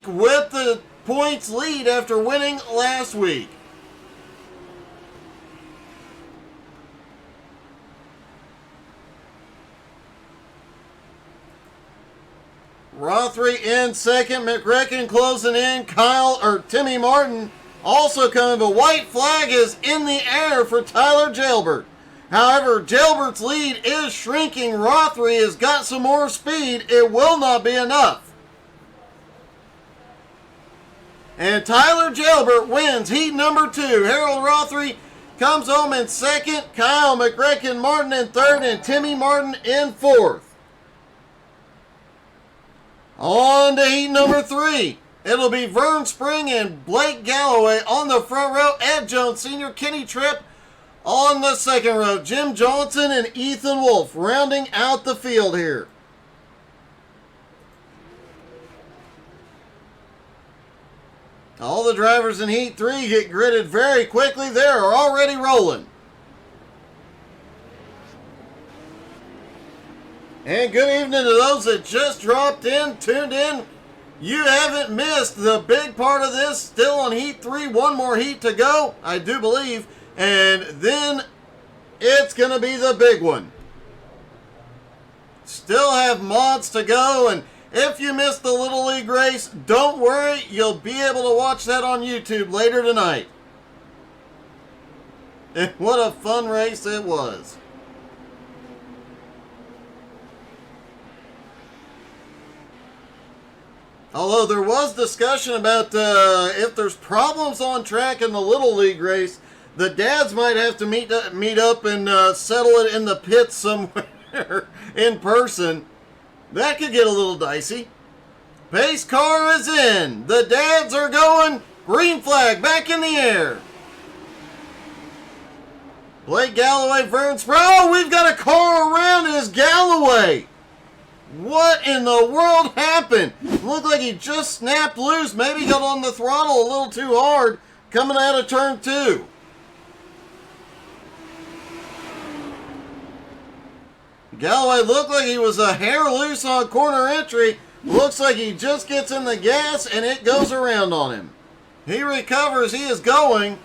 with the points lead after winning last week. Rothery in second, McRecken closing in, Timmy Martin also coming, but white flag is in the air for Tyler Jalbert. However, Jalbert's lead is shrinking. Rothery has got some more speed. It will not be enough. And Tyler Jalbert wins heat number 2. Harold Rothery comes home in second, Kyle McRecken Martin in third, and Timmy Martin in fourth. On to heat number 3. It'll be Vern Spring and Blake Galloway on the front row. Ed Jones Sr., Kenny Tripp on the second row. Jim Johnson and Ethan Wolf rounding out the field here. All the drivers in heat 3 get gridded very quickly. They are already rolling. And good evening to those that just dropped in, tuned in. You haven't missed the big part of this. Still on heat 3, one more heat to go, I do believe. And then it's going to be the big one. Still have mods to go. And if you missed the Little League race, don't worry. You'll be able to watch that on YouTube later tonight. And what a fun race it was. Although there was discussion about if there's problems on track in the Little League race, the dads might have to meet up and settle it in the pits somewhere in person. That could get a little dicey. Pace car is in. The dads are going. Green flag back in the air. Blake Galloway, Vern Spring. Oh, we've got a car around. It is Galloway. What in the world happened? Looked like he just snapped loose. Maybe got on the throttle a little too hard coming out of turn 2. Galloway looked like he was a hair loose on corner entry. Looks like he just gets in the gas and it goes around on him. He recovers. He is going.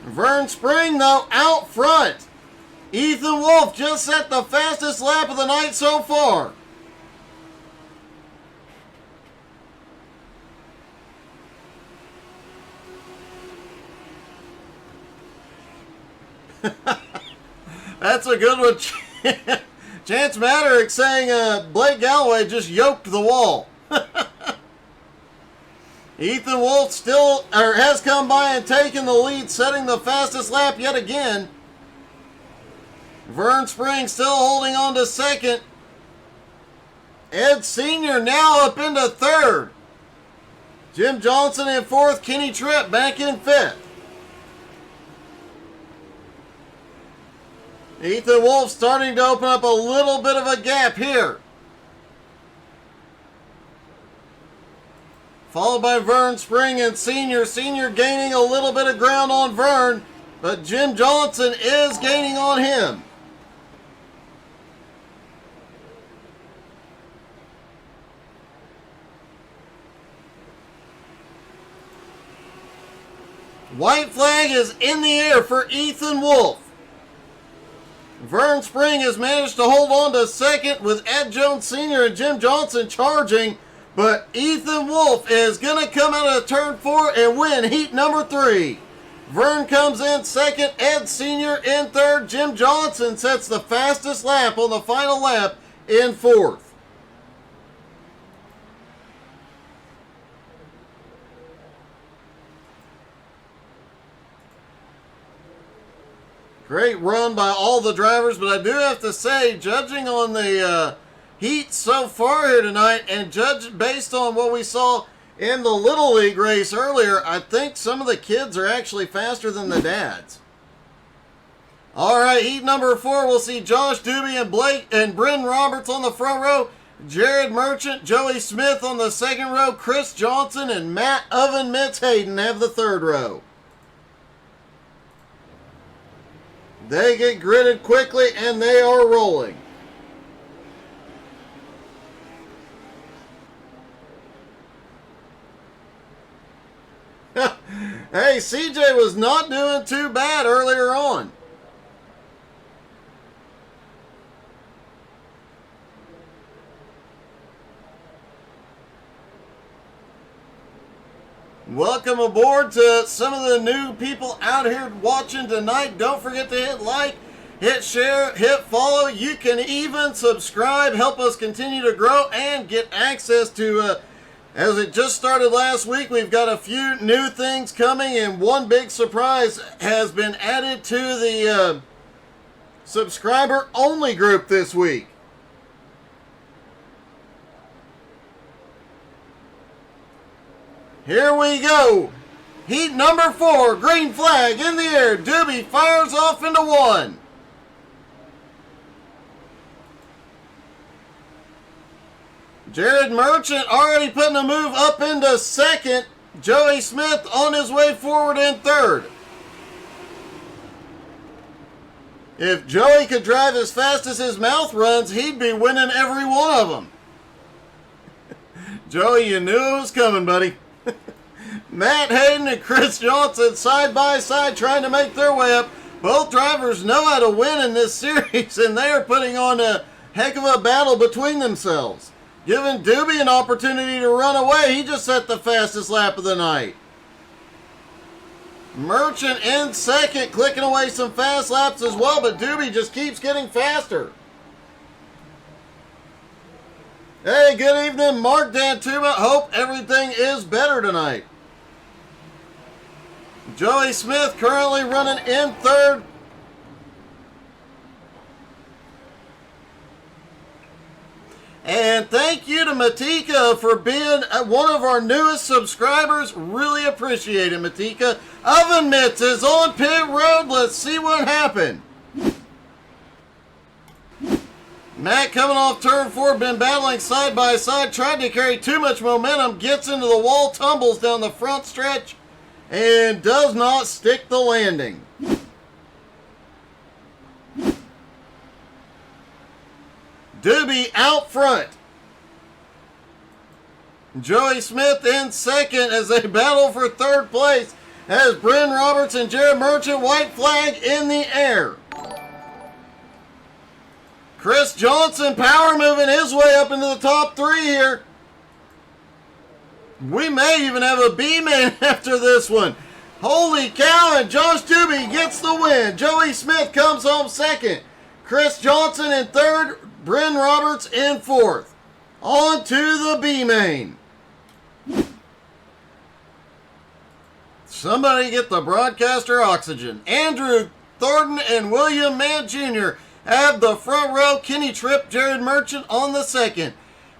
Vern Spring, though, out front. Ethan Wolf just set the fastest lap of the night so far. That's a good one. Chance Maderick saying Blake Galloway just yoked the wall. Ethan Wolf has come by and taken the lead, setting the fastest lap yet again. Vern Spring still holding on to second. Ed Sr. now up into third. Jim Johnson in fourth. Kenny Tripp back in fifth. Ethan Wolf starting to open up a little bit of a gap here. Followed by Vern Spring and Senior. Senior gaining a little bit of ground on Vern, but Jim Johnson is gaining on him. White flag is in the air for Ethan Wolf. Vern Spring has managed to hold on to second with Ed Jones Sr. and Jim Johnson charging, but Ethan Wolf is going to come out of turn 4 and win heat number 3. Vern comes in second, Ed Sr. in third, Jim Johnson sets the fastest lap on the final lap in fourth. Great run by all the drivers, but I do have to say, judging on the heat so far here tonight, and judged based on what we saw in the Little League race earlier, I think some of the kids are actually faster than the dads. All right, heat number 4, we'll see Josh Doobie and Bryn Roberts on the front row, Jared Merchant, Joey Smith on the second row, Chris Johnson and Matt Oven Mitz Hayden have the third row. They get gridded quickly, and they are rolling. Hey, CJ was not doing too bad earlier on. Welcome aboard to some of the new people out here watching tonight. Don't forget to hit like, hit share, hit follow. You can even subscribe, help us continue to grow and get access to, as it just started last week, we've got a few new things coming, and one big surprise has been added to the subscriber-only group this week. Here we go. Heat number 4, green flag in the air. Doobie fires off into 1. Jared Merchant already putting a move up into 2nd. Joey Smith on his way forward in 3rd. If Joey could drive as fast as his mouth runs, he'd be winning every one of them. Joey, you knew it was coming, buddy. Matt Hayden and Chris Johnson side by side trying to make their way up. Both drivers know how to win in this series, and they are putting on a heck of a battle between themselves. Giving Doobie an opportunity to run away. He just set the fastest lap of the night. Merchant in 2nd, clicking away some fast laps as well, but Doobie just keeps getting faster. Hey, good evening, Mark Dantuba. Hope everything is better tonight. Joey Smith currently running in 3rd. And thank you to Matika for being one of our newest subscribers. Really appreciate it, Matika. Oven Mitts is on pit road. Let's see what happened. Matt coming off turn 4, been battling side by side, tried to carry too much momentum, gets into the wall, tumbles down the front stretch, and does not stick the landing. Doobie out front. Joey Smith in 2nd as they battle for 3rd place as Bryn Roberts and Jared Merchant, white flag in the air. Chris Johnson power moving his way up into the top 3 here. We may even have a B-man after this one. Holy cow, and Josh Doobie gets the win. Joey Smith comes home 2nd. Chris Johnson in 3rd. Bryn Roberts in 4th. On to the B-main. Somebody get the broadcaster oxygen. Andrew Thornton and William Mann Jr. have the front row. Kenny Tripp, Jared Merchant on the 2nd.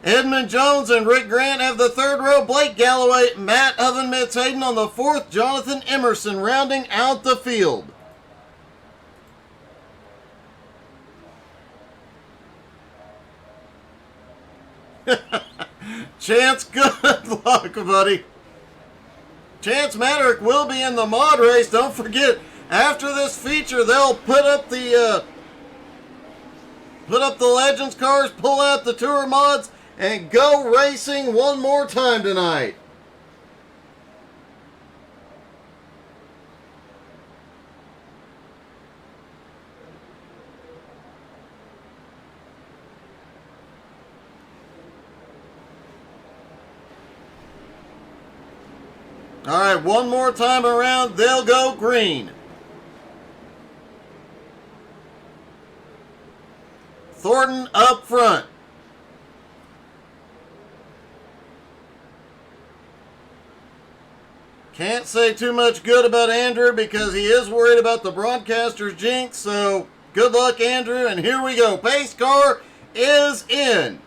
Edmund Jones and Rick Grant have the 3rd row. Blake Galloway, Matt Oven Mitts Hayden on the 4th. Jonathan Emerson rounding out the field. Chance, good luck, buddy. Chance Maddock will be in the mod race. Don't forget, after this feature, they'll put up the Legends cars, pull out the Tour mods, and go racing one more time tonight. All right, one more time around, they'll go green. Thornton up front. Can't say too much good about Andrew because he is worried about the broadcaster's jinx, so good luck, Andrew, and here we go. Pace car is in.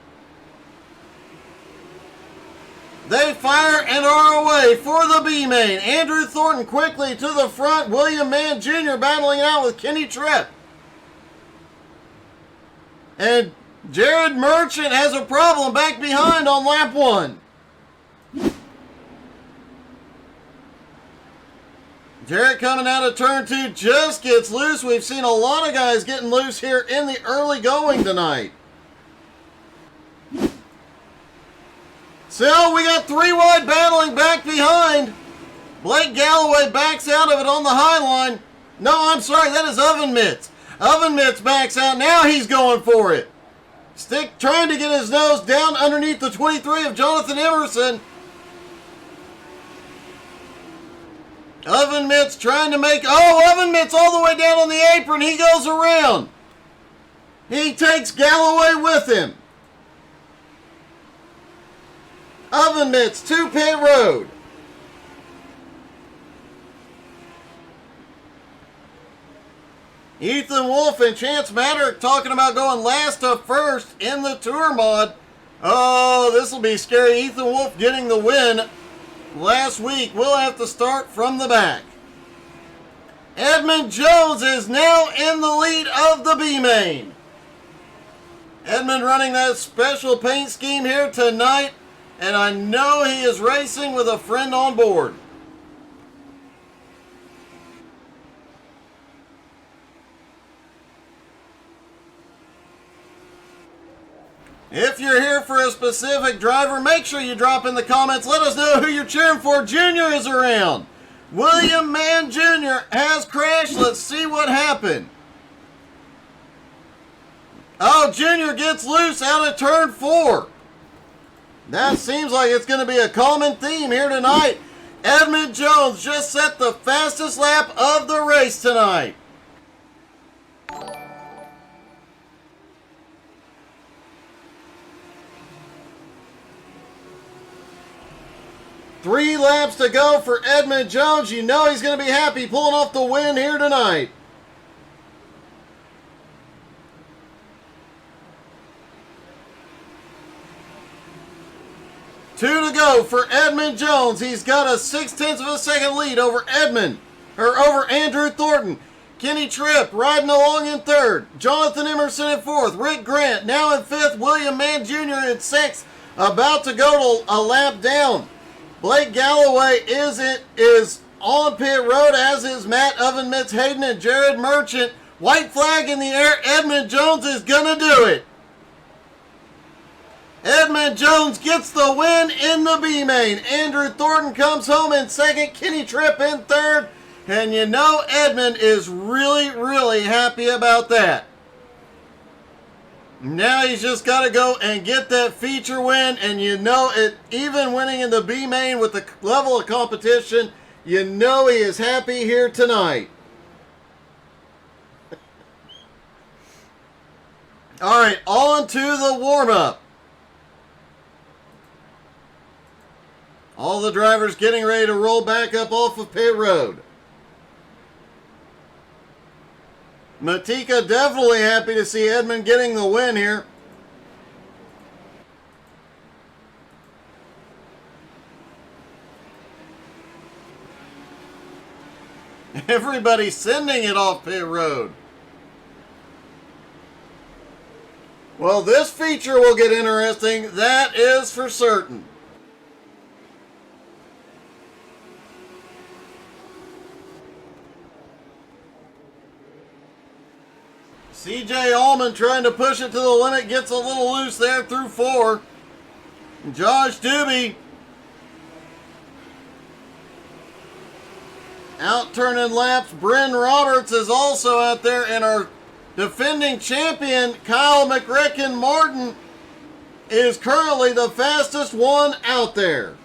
They fire and are away for the B-main. Andrew Thornton quickly to the front. William Mann Jr. battling it out with Kenny Tripp. And Jared Merchant has a problem back behind on lap 1. Jared coming out of turn 2 just gets loose. We've seen a lot of guys getting loose here in the early going tonight. So we got 3 wide battling back behind. Blake Galloway backs out of it on the high line. No, I'm sorry, that is Oven Mitts. Oven Mitts backs out. Now he's going for it. Stick trying to get his nose down underneath the 23 of Jonathan Emerson. Oven Mitts trying to make... Oh, Oven Mitts all the way down on the apron. He goes around. He takes Galloway with him. Oven Mitts to pit road. Ethan Wolf and Chance Maddock talking about going last to first in the Tour mod. Oh, this will be scary. Ethan Wolf getting the win last week. We'll have to start from the back. Edmund Jones is now in the lead of the B-Main. Edmund running that special paint scheme here tonight, and I know he is racing with a friend on board. If you're here for a specific driver, make sure you drop in the comments. Let us know who you're cheering for. Junior is around. William Mann Jr. has crashed. Let's see what happened. Oh, Junior gets loose out of turn 4. That seems like it's going to be a common theme here tonight. Edmund Jones just set the fastest lap of the race tonight. Three laps to go for Edmund Jones. You know he's going to be happy pulling off the win here tonight. Two to go for Edmund Jones. He's got a 0.6 of a second lead over over Andrew Thornton. Kenny Tripp riding along in third. Jonathan Emerson in fourth. Rick Grant now in fifth. William Mann Jr. in sixth. About to go to a lap down. Blake Galloway is on pit road, as is Matt Oven Mitts Hayden and Jared Merchant. White flag in the air. Edmund Jones is going to do it. Edmund Jones gets the win in the B-Main. Andrew Thornton comes home in second. Kenny Tripp in third. And you know Edmund is really, really happy about that. Now he's just got to go and get that feature win. And you know it, even winning in the B-Main with the level of competition, you know he is happy here tonight. All right, on to the warm-up. All the drivers getting ready to roll back up off of pit road. Matika definitely happy to see Edmund getting the win here. Everybody's sending it off pit road. Well, this feature will get interesting. That is for certain. CJ Allman trying to push it to the limit, gets a little loose there through 4. Josh Doobie out turning laps. Bryn Roberts is also out there, and our defending champion Kyle McRacken Martin is currently the fastest one out there.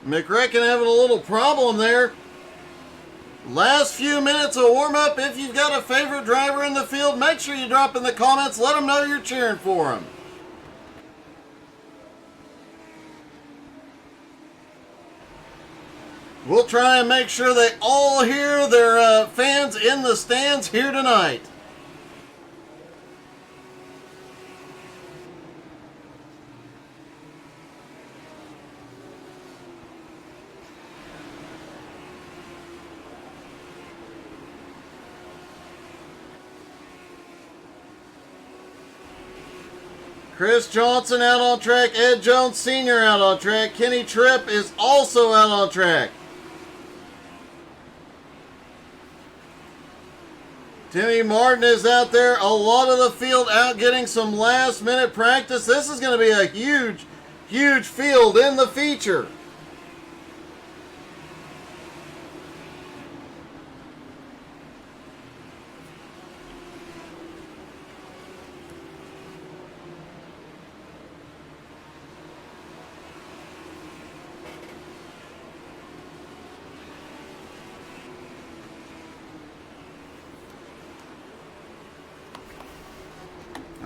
McRacken having a little problem there. Last few minutes of warm-up. If you've got a favorite driver in the field, make sure you drop in the comments. Let them know you're cheering for him. We'll try and make sure they all hear their fans in the stands here tonight. Chris Johnson out on track. Ed Jones Sr. out on track. Kenny Tripp is also out on track. Timmy Martin is out there. A lot of the field out getting some last-minute practice. This is going to be a huge, huge field in the feature.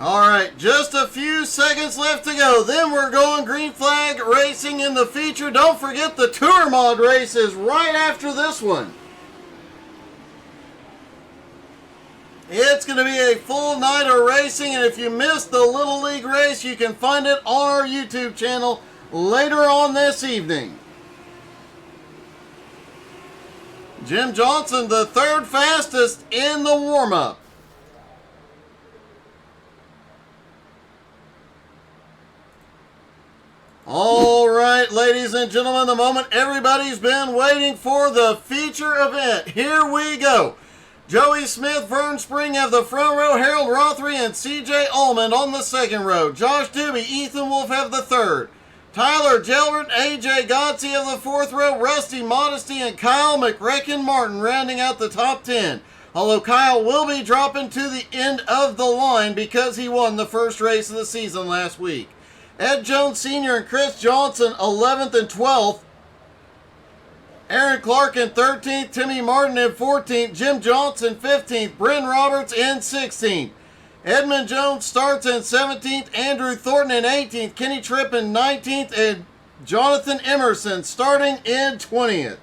All right, just a few seconds left to go. Then we're going green flag racing in the feature. Don't forget the Tour Mod race is right after this one. It's going to be a full night of racing, and if you missed the Little League race, you can find it on our YouTube channel later on this evening. Jim Johnson, the third fastest in the warm-up. All right, ladies and gentlemen, the moment everybody's been waiting for, the feature event. Here we go. Joey Smith, Vern Spring have the front row, Harold Rothery and C.J. Ullman on the second row. Josh Doobie, Ethan Wolf have the third. Tyler Gelbert, A.J. Godsey have the fourth row, Rusty Modesty and Kyle McRecken Martin rounding out the top 10. Although Kyle will be dropping to the end of the line because he won the first race of the season last week. Ed Jones Sr. and Chris Johnson, 11th and 12th. Aaron Clark in 13th. Timmy Martin in 14th. Jim Johnson, 15th. Bryn Roberts in 16th. Edmund Jones starts in 17th. Andrew Thornton in 18th. Kenny Tripp in 19th. And Jonathan Emerson starting in 20th.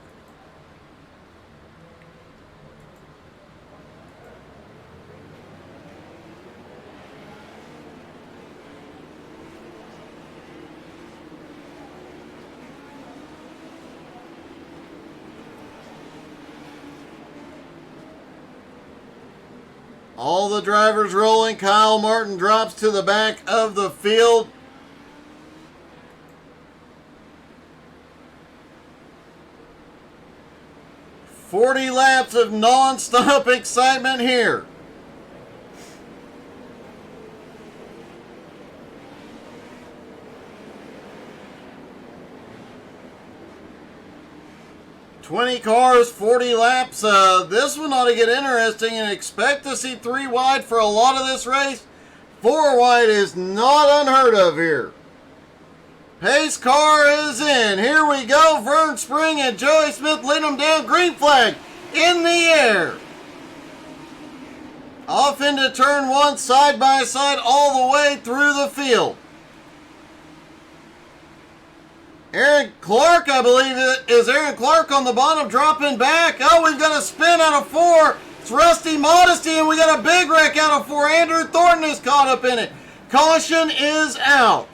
All the drivers rolling. Kyle Martin drops to the back of the field. "40 laps of non-stop excitement here. "20 cars, 40 laps. This one ought to get interesting, and expect to see 3 wide for a lot of this race. 4 wide is not unheard of here. Pace car is in. Here we go. Vern Spring and Joey Smith lead them down. Green flag in the air. Off into turn 1, side by side, all the way through the field. Aaron Clark, I believe it is Aaron Clark on the bottom, dropping back. Oh, we've got a spin out of 4. It's Rusty Modesty, and we got a big wreck out of 4. Andrew Thornton is caught up in it. Caution is out.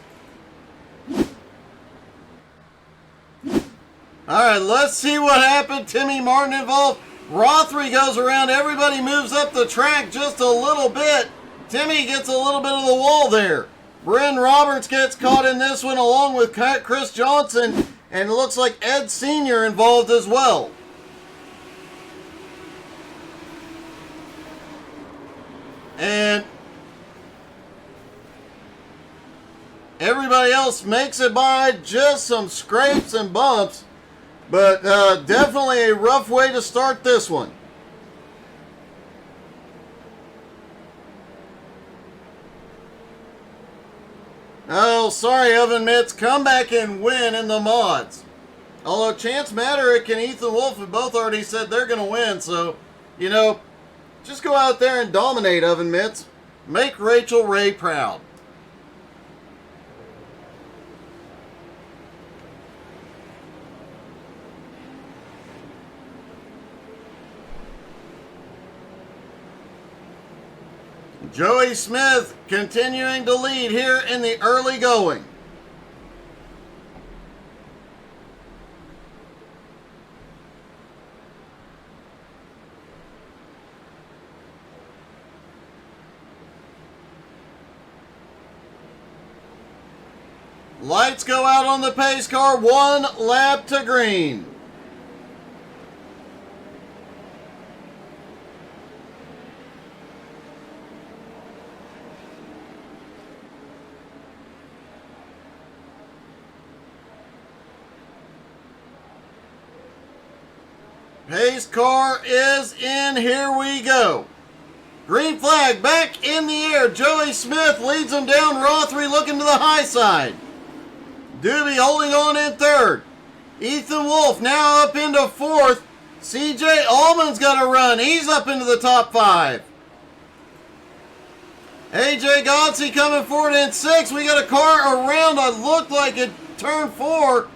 All right, let's see what happened. Timmy Martin involved. Rothery goes around. Everybody moves up the track just a little bit. Timmy gets a little bit of the wall there. Bryn Roberts gets caught in this one along with Chris Johnson, and it looks like Ed Sr. involved as well. And everybody else makes it by, just some scrapes and bumps, but definitely a rough way to start this one. Oh, sorry, Oven Mitts. Come back and win in the mods. Although Chance Maderick and Ethan Wolf have both already said they're going to win. So, you know, just go out there and dominate, Oven Mitts. Make Rachel Ray proud. Joey Smith continuing to lead here in the early going. Lights go out on the pace car. 1 lap to green. Pace car is in. Here we go. Green flag back in the air. Joey Smith leads him down. Rothery looking to the high side. Doobie holding on in third. Ethan Wolf now up into fourth. CJ Allman's got a run. He's up into the top five. AJ Godsey coming forward in sixth. We got a car around. It looked like it turn four.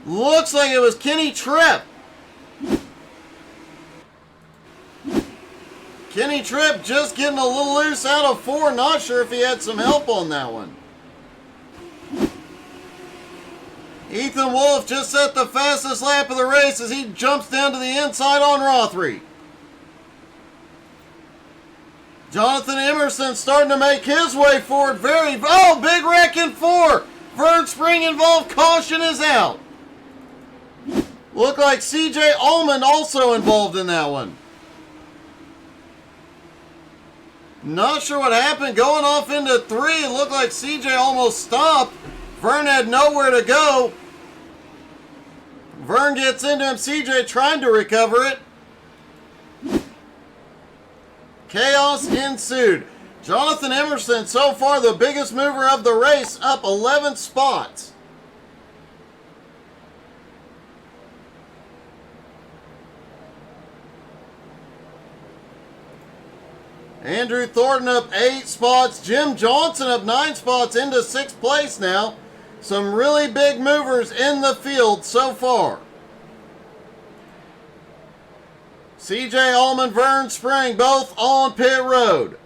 Looks like it was Kenny Tripp. Kenny Tripp just getting a little loose out of four. Not sure if he had some help on that one. Ethan Wolf just set the fastest lap of the race as he jumps down to the inside on Rothery. Jonathan Emerson starting to make his way forward. Big wreck in four. Vern Spring involved. Caution is out. Looked like CJ Allman also involved in that one. Not sure what happened. Going off into three. It looked like CJ almost stopped. Vern had nowhere to go. Vern gets into him. CJ trying to recover it. Chaos ensued. Jonathan Emerson, so far the biggest mover of the race, up 11 spots. Andrew Thornton up 8 spots. Jim Johnson up 9 spots into 6th place now. Some really big movers in the field so far. CJ Allman, Vern Spring, both on pit road.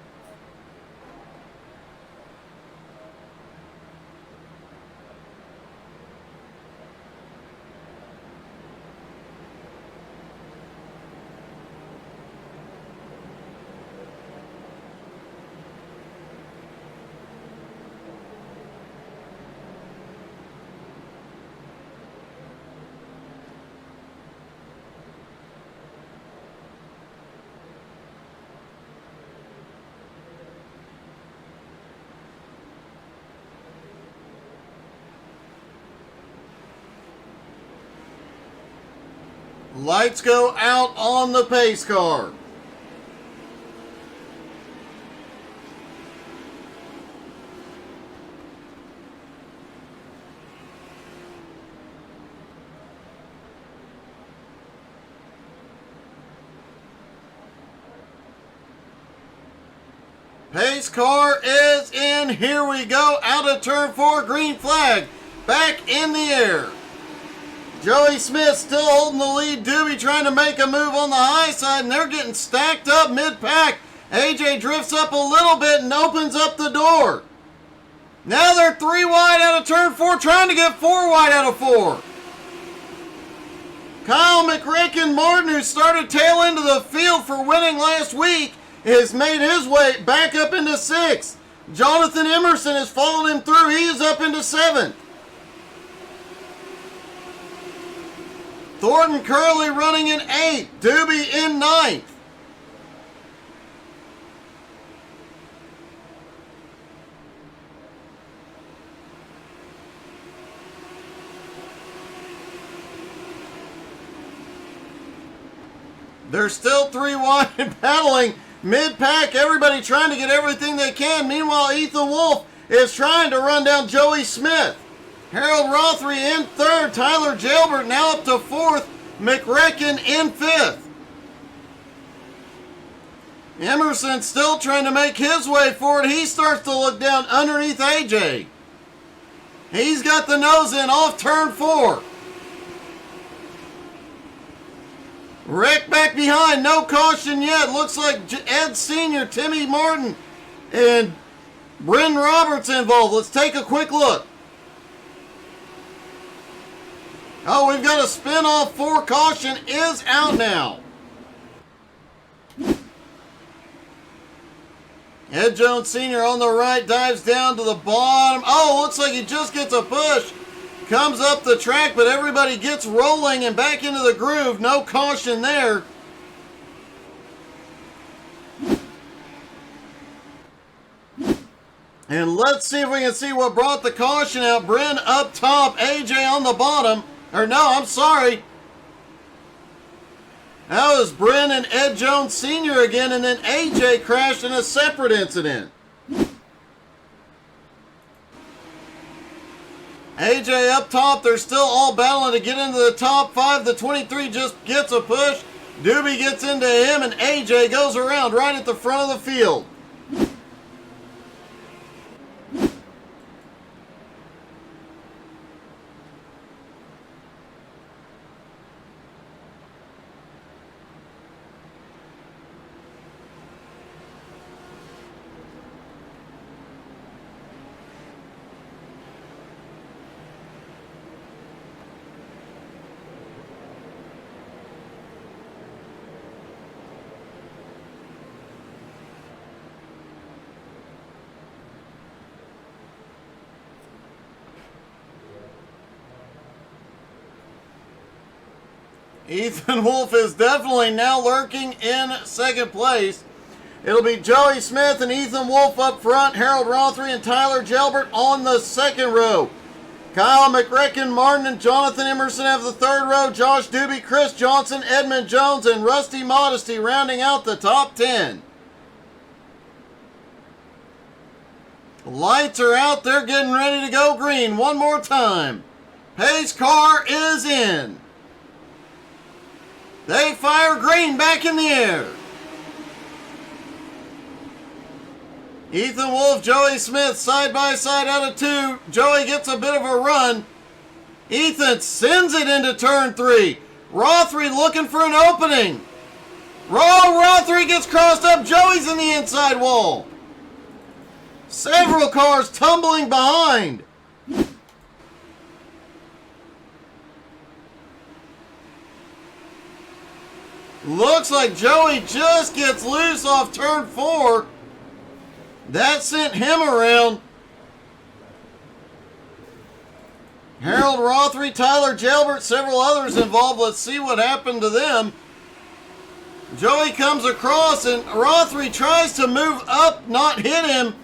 Lights go out on the pace car. Pace car is in. Here we go. Out of turn 4. Green flag. Back in the air. Joey Smith still holding the lead. Doobie trying to make a move on the high side, and they're getting stacked up mid-pack. AJ drifts up a little bit and opens up the door. Now they're 3 wide out of turn 4, trying to get 4 wide out of 4. Kyle McRacken Martin, who started tail end of the field for winning last week, has made his way back up into 6th. Jonathan Emerson has followed him through. He is up into 7th. Thornton Curley running in 8th. Doobie in 9th. They're still 3 wide battling mid-pack. Everybody trying to get everything they can. Meanwhile, Ethan Wolf is trying to run down Joey Smith. Harold Rothery in 3rd. Tyler Jailbert now up to 4th. McRacken in 5th. Emerson still trying to make his way forward. He starts to look down underneath AJ. He's got the nose in off turn 4. Wreck back behind. No caution yet. Looks like Ed Sr., Timmy Martin, and Bryn Roberts involved. Let's take a quick look. Oh, we've got a spin off 4. Caution is out now. Ed Jones Sr. on the right dives down to the bottom. Oh, looks like he just gets a push. Comes up the track, but everybody gets rolling and back into the groove. No caution there. And let's see if we can see what brought the caution out. Bryn up top, AJ on the bottom. Or no, I'm sorry. That was Bryn and Ed Jones Sr. again, and then AJ crashed in a separate incident. AJ up top, they're still all battling to get into the top 5. The 23 just gets a push. Doobie gets into him, and AJ goes around right at the front of the field. Ethan Wolf is definitely now lurking in second place. It'll be Joey Smith and Ethan Wolf up front. Harold Rothery and Tyler Gelbert on the second row. Kyle McRecken, Martin, and Jonathan Emerson have the third row. Josh Doobie, Chris Johnson, Edmund Jones, and Rusty Modesty rounding out the top 10. Lights are out. They're getting ready to go green one more time. Pace car is in. They fire green back in the air. Ethan Wolf, Joey Smith, side by side out of 2. Joey gets a bit of a run. Ethan sends it into turn 3. Rothery looking for an opening. Rothery gets crossed up. Joey's in the inside wall. Several cars tumbling behind. Looks like Joey just gets loose off turn 4. That sent him around. Harold Rothery, Tyler Gelbert, several others involved. Let's see what happened to them. Joey comes across and Rothery tries to move up, not hit him.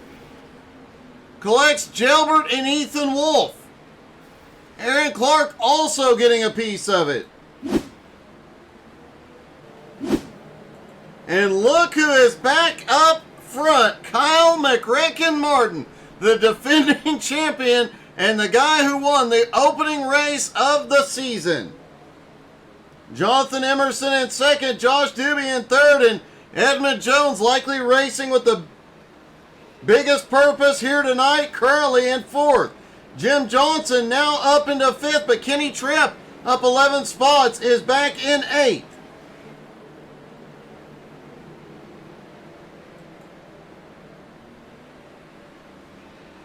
Collects Gelbert and Ethan Wolf. Aaron Clark also getting a piece of it. And look who is back up front. Kyle McRecken Martin, the defending champion and the guy who won the opening race of the season. Jonathan Emerson in second, Josh Doobie in third, and Edmund Jones likely racing with the biggest purpose here tonight, Curley in fourth. Jim Johnson now up into fifth, but Kenny Tripp up 11 spots is back in eighth.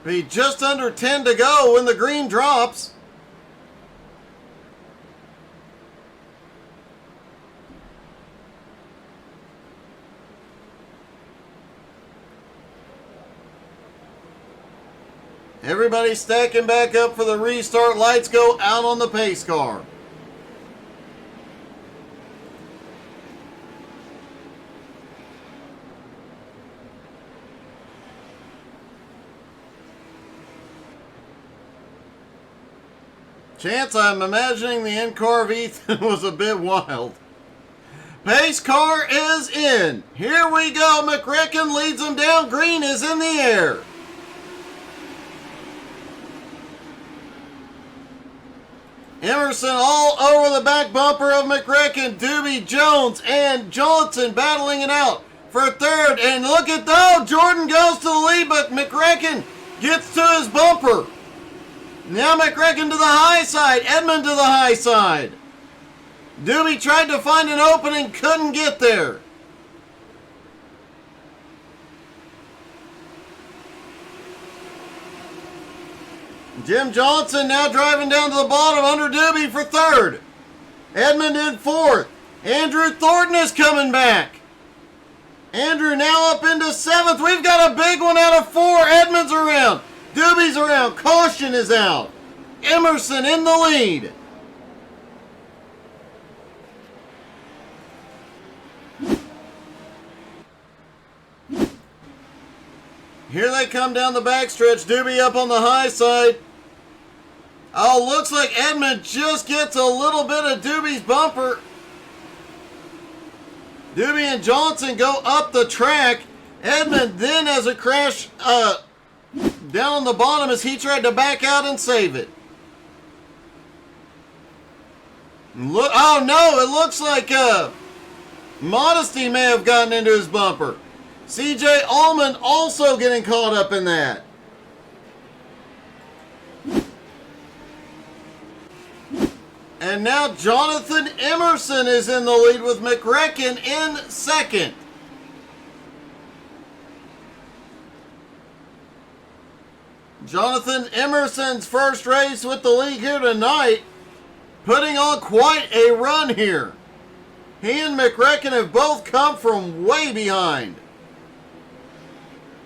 Be just under 10 to go when the green drops. Everybody stacking back up for the restart. Lights go out on the pace car. Chance, I'm imagining the in-car of Ethan was a bit wild. Pace car is in. Here we go. McRecken leads them down. Green is in the air. Emerson all over the back bumper of McRecken. Doobie, Jones, and Johnson battling it out for third. And look at that. Jordan goes to the lead, but McRecken gets to his bumper. Now McRecken to the high side. Edmund to the high side. Doobie tried to find an opening, couldn't get there. Jim Johnson now driving down to the bottom under Doobie for third. Edmund in fourth. Andrew Thornton is coming back. Andrew now up into seventh. We've got a big one out of 4. Edmund's around. Doobie's around. Caution is out. Emerson in the lead. Here they come down the backstretch. Doobie up on the high side. Oh, looks like Edmund just gets a little bit of Doobie's bumper. Doobie and Johnson go up the track. Edmond then has a crash down on the bottom as he tried to back out and save it. Look! Oh no! It looks like Modesty may have gotten into his bumper. CJ Allman also getting caught up in that. And now Jonathan Emerson is in the lead with McRecken in second. Jonathan Emerson's first race with the league here tonight, putting on quite a run here. He and McRecken have both come from way behind.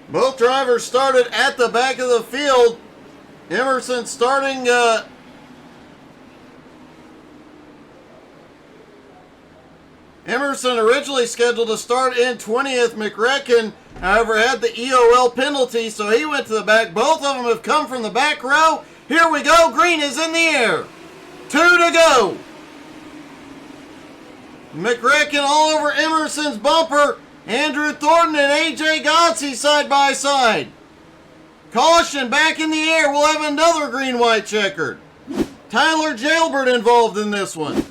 Both drivers started at the back of the field. Emerson starting Emerson originally scheduled to start in 20th. McRecken, however, had the EOL penalty, so he went to the back. Both of them have come from the back row. Here we go. Green is in the air. 2 to go. McRecken all over Emerson's bumper. Andrew Thornton and AJ Godsey side by side. Caution back in the air. We'll have another green-white checkered. Tyler Jailbert involved in this one.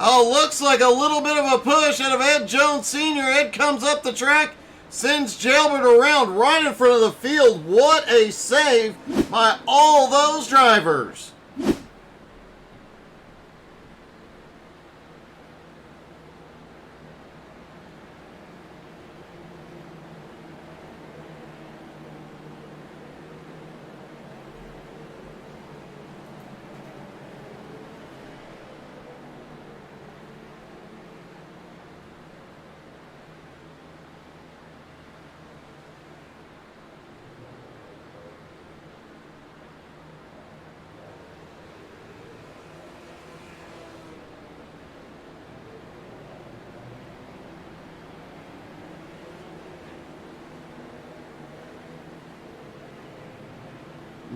Oh, looks like a little bit of a push out of Ed Jones Sr. Ed comes up the track, sends Jailbert around right in front of the field. What a save by all those drivers.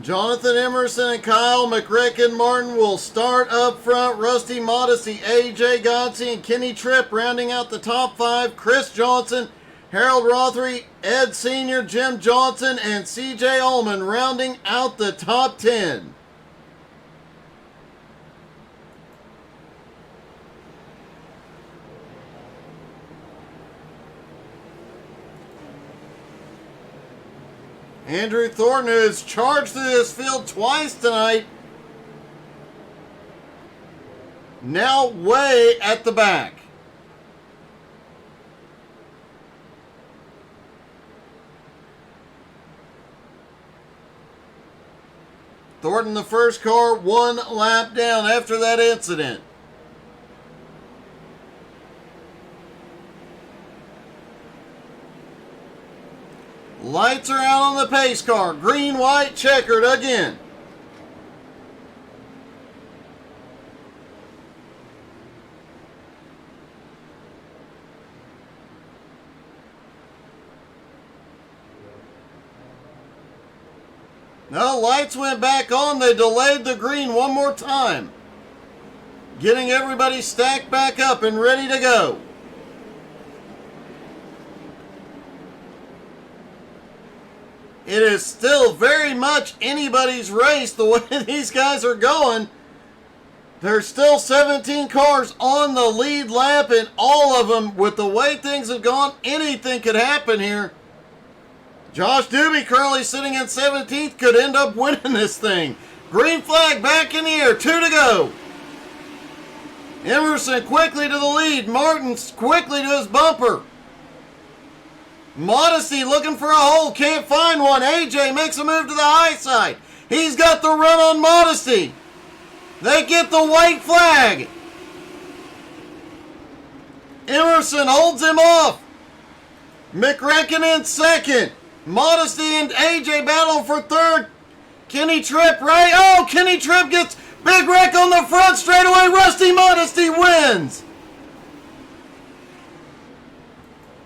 Jonathan Emerson and Kyle McRecken Martin will start up front. Rusty Modesty, AJ Godsey, and Kenny Tripp rounding out the top 5. Chris Johnson, Harold Rothery, Ed Sr., Jim Johnson, and CJ Allman rounding out the top 10. Andrew Thornton, who has charged through this field twice tonight, now way at the back. Thornton, the first car, 1 lap down after that incident. Lights are out on the pace car. Green, white, checkered again. No, lights went back on. They delayed the green one more time. Getting everybody stacked back up and ready to go. It is still very much anybody's race the way these guys are going. There's still 17 cars on the lead lap, and all of them, with the way things have gone, anything could happen here. Josh Doobie currently sitting in 17th could end up winning this thing. Green flag back in the air, 2 to go. Emerson quickly to the lead. Martin quickly to his bumper. Modesty looking for a hole, can't find one. AJ makes a move to the high side. He's got the run on Modesty. They get the white flag. Emerson holds him off. McRecken in second. Modesty and AJ battle for third. Kenny Tripp, right? Oh, Kenny Tripp gets big wreck on the front straightaway. Rusty Modesty wins.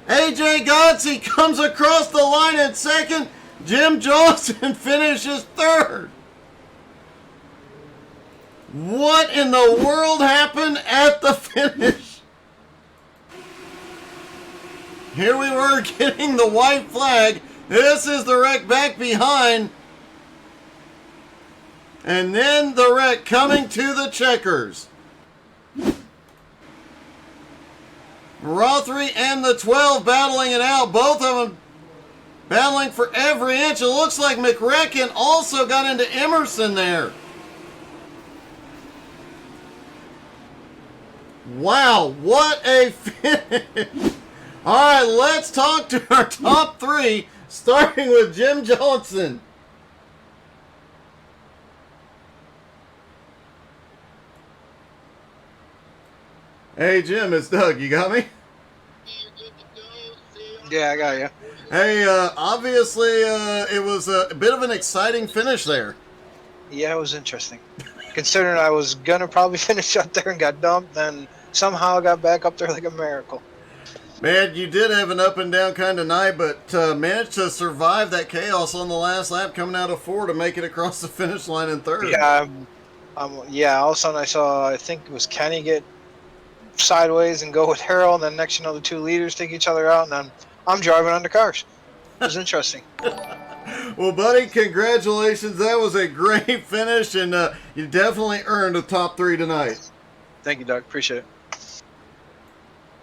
AJ Godsey comes across the line in second. Jim Johnson finishes third. What in the world happened at the finish? Here we were getting the white flag. This is the wreck back behind. And then the wreck coming to the checkers. Rothery and the 12 battling it out. Both of them battling for every inch. It looks like McRecken also got into Emerson there. Wow, what a finish. All right, let's talk to our top three, starting with Jim Johnson. Hey, Jim, it's Doug. You got me? Yeah, I got you. Hey, obviously, it was a bit of an exciting finish there. Yeah, it was interesting. Considering I was going to probably finish up there and got dumped, then somehow I got back up there like a miracle. Man, you did have an up and down kind of night, but managed to survive that chaos on the last lap coming out of 4 to make it across the finish line in 3rd. Yeah, yeah, all of a sudden I think it was Kenny get sideways and go with Harold, and then next you know the 2 leaders take each other out, and then I'm driving under cars. It was interesting. Well, buddy, congratulations. That was a great finish, and you definitely earned a top 3 tonight. Thank you, Doug. Appreciate it.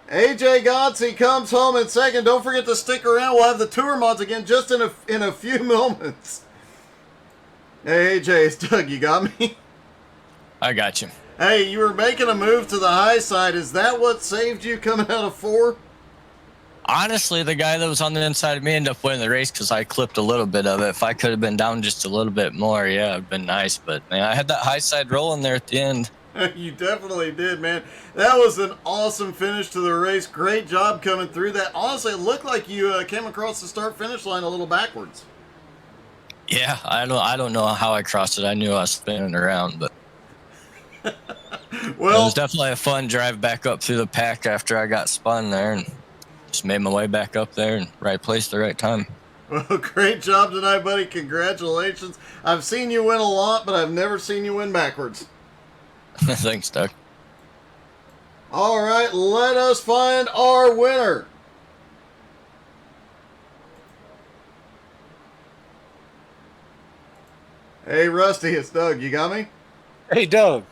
AJ Godsey comes home in 2nd. Don't forget to stick around. We'll have the tour mods again just in a few moments. Hey, AJ, it's Doug. You got me? I got you. Hey, you were making a move to the high side. Is that what saved you coming out of 4? Honestly, the guy that was on the inside of me ended up winning the race because I clipped a little bit of it. If I could have been down just a little bit more, yeah, it'd been nice. But, man, I had that high side rolling there at the end. You definitely did, man. That was an awesome finish to the race. Great job coming through that. Honestly, it looked like you came across the start-finish line a little backwards. Yeah, I don't know how I crossed it. I knew I was spinning around, but well, it was definitely a fun drive back up through the pack after I got spun there and just made my way back up there in right place, the right time. Well, great job tonight, buddy. Congratulations. I've seen you win a lot, but I've never seen you win backwards. Thanks, Doug. All right, let us find our winner. Hey, Rusty, it's Doug. You got me? Hey, Doug.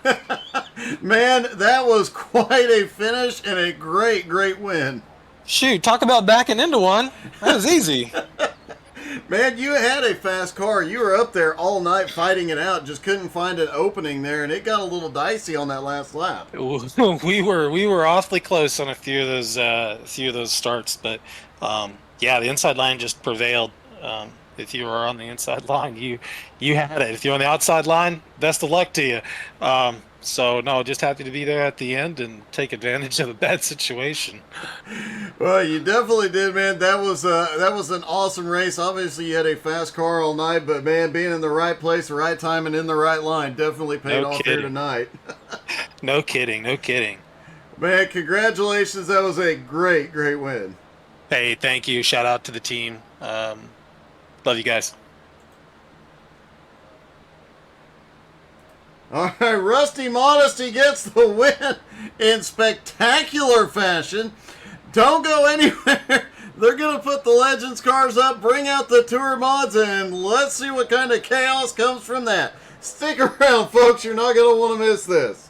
Man, that was quite a finish and a great, great win. Shoot, talk about backing into one. That was easy. Man, you had a fast car. You were up there all night fighting it out. Just couldn't find an opening there, and it got a little dicey on that last lap. We were awfully close on a few of those starts, but yeah, the inside line just prevailed. If you were on the inside line, you had it. If you're on the outside line, best of luck to you. So no, just happy to be there at the end and take advantage of a bad situation. Well, you definitely did, man. That was an awesome race. Obviously, you had a fast car all night, but man, being in the right place, the right time, and in the right line definitely paid off here tonight. No kidding. Man, congratulations. That was a great, great win. Hey, thank you. Shout out to the team. Love you guys. All right, Rusty Modesty gets the win in spectacular fashion. Don't go anywhere. They're going to put the Legends cars up, bring out the tour mods, and let's see what kind of chaos comes from that. Stick around, folks. You're not going to want to miss this.